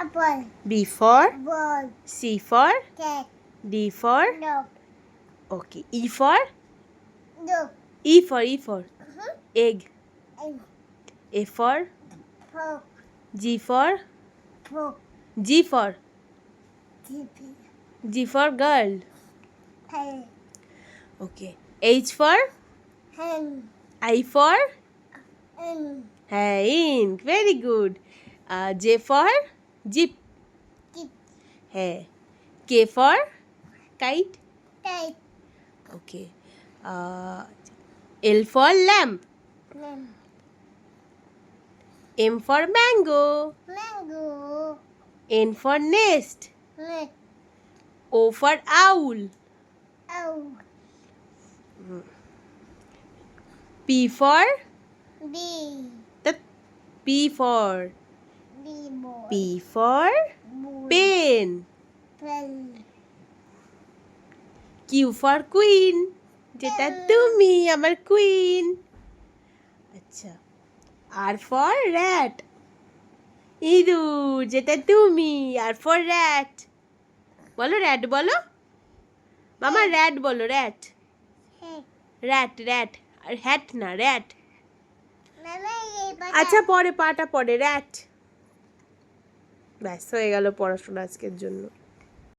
Apple. B for Ball. C for Cat. D for Dog. okay. E for Dog. E for egg. Egg. A for Pork. G for Pork. G for Chippy. G for girl. Hen. Okay. H for Hen. I for Hen. ink. Very good. J for jeep. Chip. Hey. K for kite. Kite. Okay. L for lamp. Lamb. M for mango. Mango. N for nest. Net. O for owl. Owl. P for Bee. P for Bee boy. P for Boy. pen. Pen. Q for queen. যেটা তুমি আমার queen. আচ্ছা আর for rat ইঁদুর যেটা তুমি আর for rat বলো rat বলো মামা র্যাট বলো র্যাট Head. র্যাট র্যাট আর হ্যাট না র্যাট Mama, এই পাতা। আচ্ছা পরে পাটা পরে র্যাট ব্যাস হয়ে গেল পড়াশোনা আজকের জন্য।